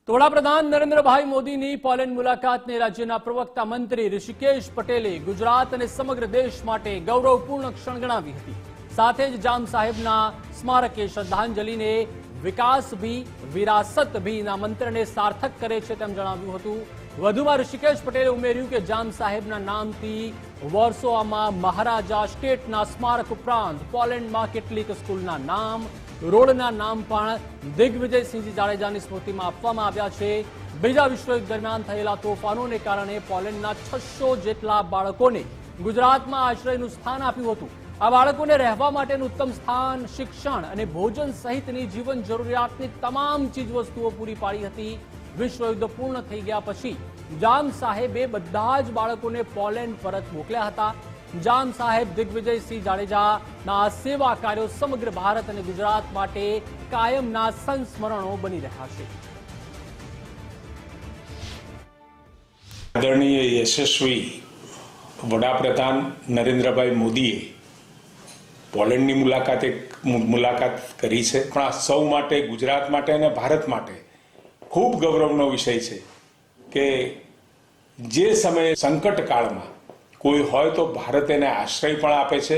તો વડાપ્રધાન નરેન્દ્રભાઈ મોદીની પોલેન્ડ મુલાકાતને રાજ્યના પ્રવક્તા મંત્રી ઋષિકેશ પટેલે ગુજરાત અને સમગ્ર દેશ માટે ગૌરવપૂર્ણ ક્ષણ ગણાવી હતી। સાથે જ જામ સાહેબના સ્મારકે શ્રદ્ધાંજલિને વિકાસ ભી વિરાસત ભીના મંત્રને સાર્થક કરે છે તેમ જણાવ્યું હતું। વધુમાં ઋષિકેશ પટેલે ઉમેર્યું કે જામ સાહેબના નામથી વોર્સોવામાં મહારાજા સ્ટેટના સ્મારક ઉપરાંત પોલેન્ડમાં કેટલીક સ્કૂલના નામ રોડના નામ પણ દિગ્વિજયસિંહજી જાડેજાની સ્મૃતિમાં આપવામાં આવ્યા છે। બીજા વિશ્વયુદ્ધ દરમિયાન થયેલા તોફાનોને કારણે પોલેન્ડના 600 જેટલા બાળકોને ગુજરાતમાં આશ્રયનું સ્થાન આપ્યું હતું। આ બાળકોને રહેવા માટેનું ઉત્તમ સ્થાન, શિક્ષણ અને ભોજન સહિતની જીવન જરૂરિયાતની તમામ ચીજવસ્તુઓ પૂરી પાડી હતી। વિશ્વયુદ્ધ પૂર્ણ થઈ ગયા પછી જામ સાહેબે બધા જ બાળકોને પોલેન્ડ પરત મોકલ્યા હતા। જામ સાહેબ દિગ્વિજયસિંહ જાડેજાના સેવા કાર્યો સમગ્ર ભારત અને ગુજરાત માટે કાયમના સંસ્મરણો બની રહ્યા છે। આદરણીય યશસ્વી વડાપ્રધાન નરેન્દ્રભાઈ મોદીએ પોલેન્ડની મુલાકાત કરી છે, પણ આ સૌ માટે, ગુજરાત માટે અને ભારત માટે ખૂબ ગૌરવનો વિષય છે કે જે સમયે સંકટ કાળમાં કોઈ હોય તો ભારત એને આશ્રય પણ આપે છે।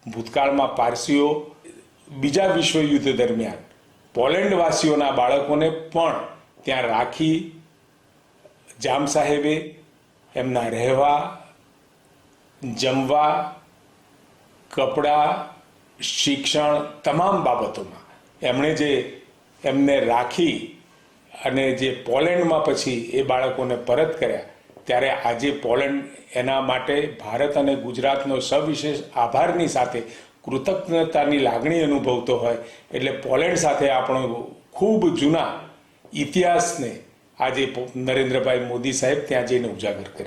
ભૂતકાળમાં પારસીઓ બીજા વિશ્વયુદ્ધ દરમિયાન પોલેન્ડવાસીઓના બાળકોને પણ ત્યાં રાખી જામ સાહેબે એમના રહેવા, જમવા, કપડાં, શિક્ષણ તમામ બાબતોમાં એમણે જે એમને રાખી અને જે પોલેન્ડમાં પછી એ બાળકોને પરત કર્યા, ત્યારે આજે પોલેન્ડ એના માટે ભારત અને ગુજરાતનો સવિશેષ આભારની સાથે કૃતજ્ઞતાની લાગણી અનુભવતો હોય। એટલે પોલેન્ડ સાથે આપણો ખૂબ જૂના ઇતિહાસને આજે નરેન્દ્રભાઈ મોદી સાહેબ ત્યાં જઈને ઉજાગર કરે।